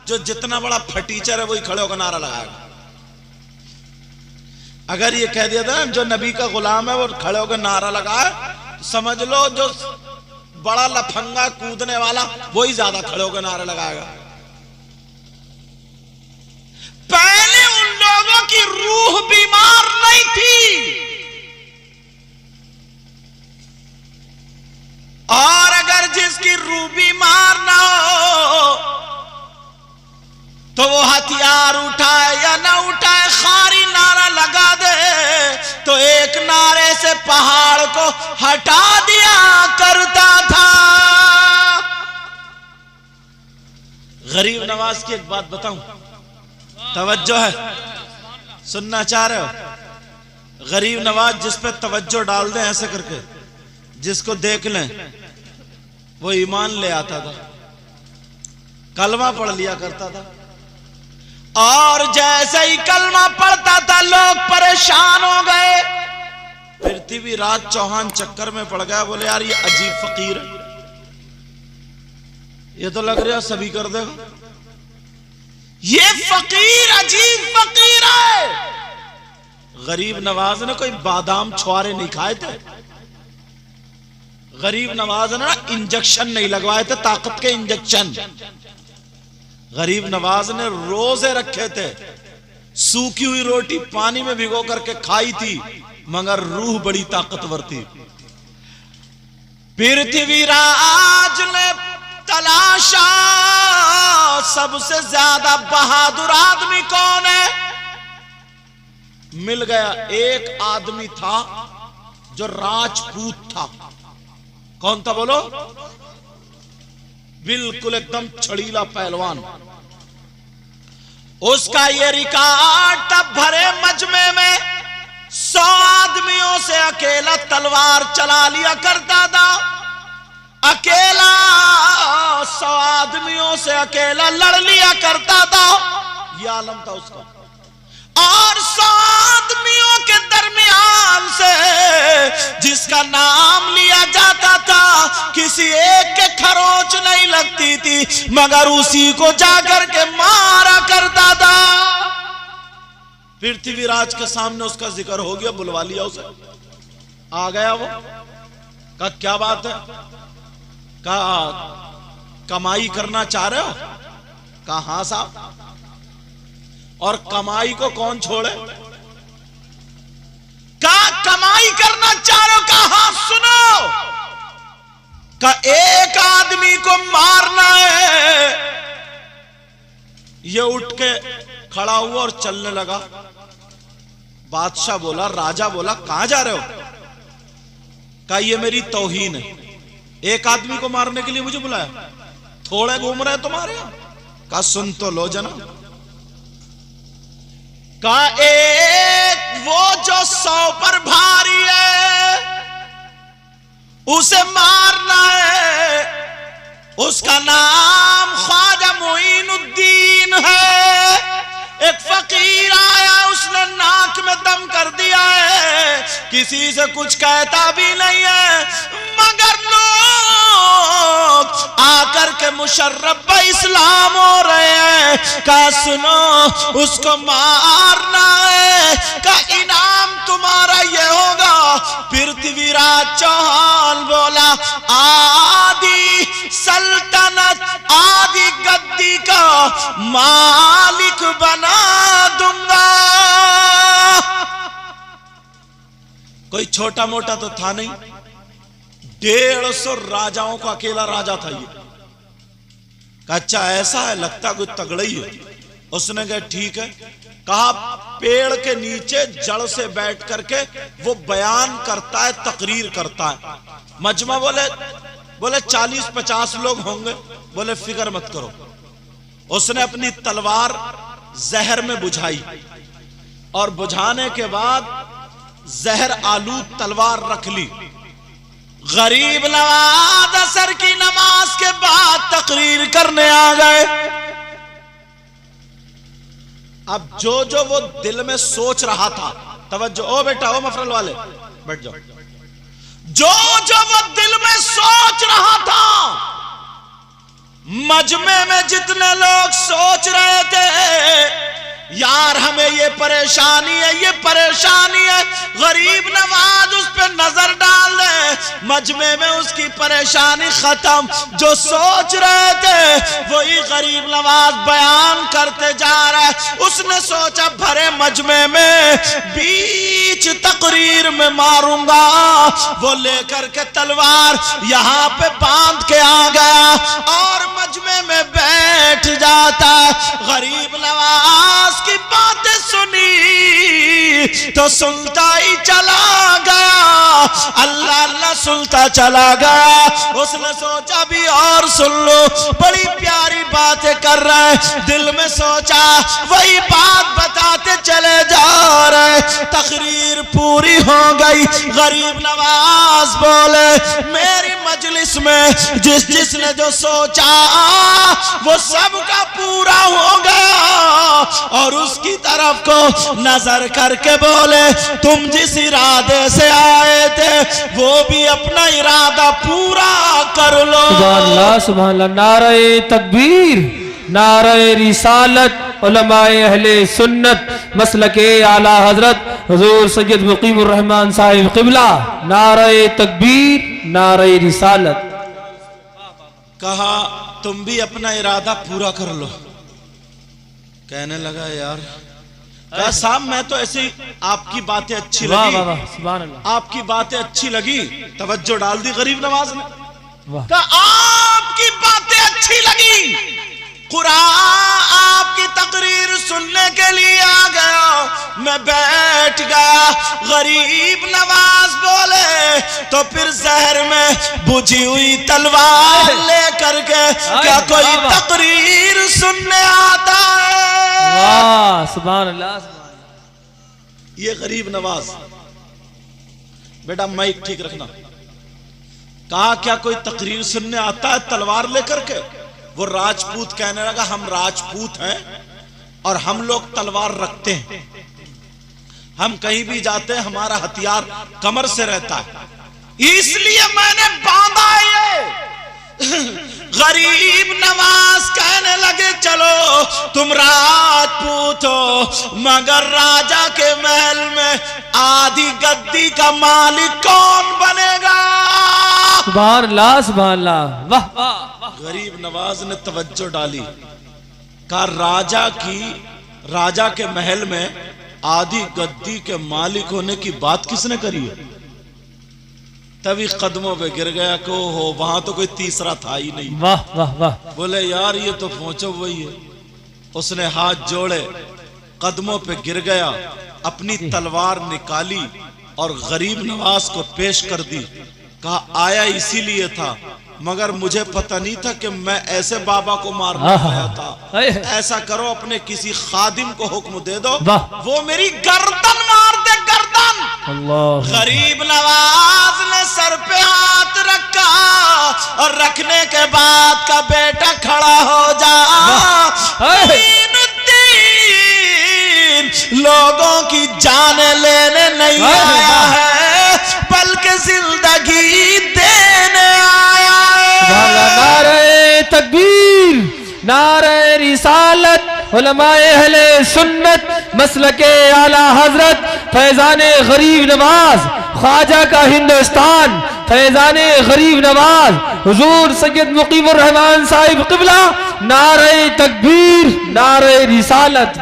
जो जितना बड़ा फटीचर है वही खड़े होकर नारा लगाएगा। अगर ये कह दिया था जो नबी का गुलाम है वो खड़े होकर नारा लगाए, तो समझ लो जो बड़ा लफंगा कूदने वाला वही ज्यादा खड़े होकर नारा लगाएगा। पहले उन लोगों की रूह बीमार नहीं थी, और अगर जिसकी रूह बीमार ना हो तो वो हथियार उठाए या ना उठाए, खारी नारा लगा दे तो एक नारे से पहाड़ को हटा दिया करता था। गरीब नवाज की एक बात बताऊं, तवज्जो है, सुनना चाह रहे हो? गरीब नवाज जिस पे तवज्जो डाल दें ऐसे करके, जिसको देख लें वो ईमान ले आता था, कलमा पढ़ लिया करता था, और जैसे ही कलमा पढ़ता था लोग परेशान हो गए। पृथ्वीराज चौहान चक्कर में पड़ गया, बोले यार ये अजीब फकीर है, ये तो लग रहा सभी कर देगा, ये फकीर अजीब फकीर है। गरीब नवाज ने कोई बादाम छुआरे नहीं खाए थे, गरीब नवाज ने इंजेक्शन नहीं लगवाए थे, ताकत के इंजेक्शन। गरीब नवाज ने रोजे रखे थे, सूखी हुई रोटी पानी में भिगो करके खाई थी, मगर रूह बड़ी ताकतवर थी। पृथ्वीराज ने तलाशा सबसे ज्यादा बहादुर आदमी कौन है, मिल गया। एक आदमी था जो राजपूत था। कौन था बोलो? बिल्कुल एकदम छड़ीला पहलवान। उसका ये रिकॉर्ड तब भरे मजमे में 100 आदमियों से अकेला तलवार चला लिया करता था, अकेला 100 आदमियों से अकेला लड़ लिया करता था, यह आलम था उसका। और 100 आदमियों के दरमियान से जिसका नाम लिया जाता था, किसी एक के खरोच नहीं लगती थी, मगर उसी को जाकर के मारा करता था। पृथ्वीराज के सामने उसका जिक्र हो गया, बुलवा लिया उसे, आ गया वो। कहा क्या बात है? कहा कमाई करना चाह रहे हो? कहा हां साहब। और कमाई को कौन छोड़े? कहा कमाई करना चाह रहे हो? कहा हां। सुनो, का एक आदमी को मारना है। ये उठ के खड़ा हुआ और चलने लगा। बादशाह बोला, राजा बोला, कहां जा रहे हो? कहा ये मेरी तौहीन है, एक आदमी को मारने के लिए मुझे बुलाया, थोड़े घूम रहे तुम्हारे यहां? कहा सुन तो लो जना। का एक वो जो 100 पर भारी है उसे मारना है, उसका नाम ख्वाजा मोइनुद्दीन है। एक फकीर आया, उसने नाक में दम कर दिया है, किसी से कुछ कहता भी नहीं है, मगर लोग आकर के मुशर्रफ इस्लाम हो रहे हैं। का सुनो, उसको मारना है, का इनाम तुम्हारा ये होगा। पृथ्वीराज चौहान बोला, आदि सल्तनत, आदि गद्दी का मालिक बना दूंगा। कोई छोटा मोटा तो था नहीं, 150 राजाओं का अकेला राजा था ये। अच्छा ऐसा है, लगता कुछ तगड़ा ही है। उसने कहा ठीक है। कहा पेड़ के नीचे जड़ से बैठ करके वो बयान करता है, तकरीर करता है। मजमा बोले 40-50 लोग होंगे। बोले फिक्र मत करो। उसने अपनी तलवार जहर में बुझाई और बुझाने के बाद जहर आलूद तलवार रख ली। गरीब नवाज असर की नमाज के बाद तकरीर करने आ गए। अब जो वो दिल में सोच रहा था, तवज्जो, ओ बेटा, ओ मफरल वाले बैठ जाओ, जो वो दिल में सोच रहा था, मजमे में जितने लोग सोच ये परेशानी है, ये परेशानी है। गरीब नवाज उस पर नजर डाल दे, मजमे में उसकी परेशानी खत्म। जो सोच रहे थे वही गरीब नवाज बयान करते जा रहा है। उसने सोचा भरे मजमे में बीच तकरीर में मारूंगा। वो लेकर के तलवार यहाँ पे बांध के आ गया और मजमे में बैठ जाता है। गरीब नवाज की बातें सुनी तो सुनता ही चला गया, अल्लाह अल्लाह सुनता चला गया। उसने सोचा भी और सुन लो, बड़ी प्यारी बातें कर रहे हैं। दिल में सोचा वही बात बताते चले जा रहे। तकरीर पूरी हो गई। गरीब नवाज बोले मेरी मजलिस में जिसने जो सोचा वो सबका पूरा हो गया। और उसकी तरफ को नजर करके बोले तुम जिस इरादे से आए थे वो भी अपना इरादा पूरा कर लो। सुभान अल्लाह, सुभान अल्लाह। नारे तकबीर, नारे रिसालत, उलमाए अहले सुन्नत मसलके आला हजरत हुजूर सैयद मुकीमुर रहमान साहिब क़िबला। नारे तकबीर, नारे रिसालत। कहा तुम भी अपना इरादा पूरा कर लो। कहने लगा यार साहब मैं तो ऐसे ही आपकी बातें अच्छी लगी, सुभान अल्लाह, आपकी बातें अच्छी लगी, तवज्जो डाल दी गरीब नवाज ने। वाह। कहा आपकी बातें अच्छी लगी, कुरान आपकी तकरीर सुनने के लिए आ गया, मैं बैठ गया। गरीब नवाज बोले तो फिर जहर में बुझी हुई तलवार लेकर के क्या कोई तकरीर सुनने आता है? वाह, सुभान अल्लाह, सुभान अल्लाह। ये गरीब नवाज, बेटा माइक ठीक रखना। कहा क्या कोई तकरीर सुनने आता है तलवार लेकर के? वो राजपूत कहने लगा हम राजपूत हैं और हम लोग तलवार रखते हैं, हम कहीं भी जाते हैं हमारा हथियार कमर से रहता है, इसलिए मैंने बांधा ये। गरीब नवाज कहने लगे चलो तुम राजपूत हो मगर राजा के महल में आधी गद्दी का मालिक कौन बनेगा? सुभान अल्लाह, सुभान अल्लाह। वाह वाह। गरीब नवाज ने तवज्जो डाली। कहा राजा के महल में आधी गद्दी के मालिक होने की बात किसने करी है? तभी कदमों पे गिर गया को हो वहां तो कोई तीसरा था ही नहीं। वाह वाह वाह। बोले यार ये तो पहुंचो वही है। उसने हाथ जोड़े, कदमों पे गिर गया, अपनी तलवार निकाली और गरीब नवाज को पेश कर दी। कहा आया इसीलिए था मगर मुझे पता नहीं था कि मैं ऐसे बाबा को मारने आया था। ऐसा करो अपने किसी खादिम को हुक्म दे दो वो मेरी गर्दन मार दे, गर्दन। अल्लाह। गरीब नवाज ने सर पे हाथ रखा और रखने के बाद का बेटा खड़ा हो जा। लोगों की जाने लेने नहीं आया है बल्कि जिंदगी देने आया है। नारे तकबीर, नारे रिसालत, उलमाए अहले सुन्नत मसलके आला हजरत फैजाने गरीब नवाज, ख्वाजा का हिंदुस्तान, फैजाने गरीब नवाज हुजूर सैयद मुकीमुर रहमान साहिब क़िबला। नारे तकबीर, नारे रिसालत।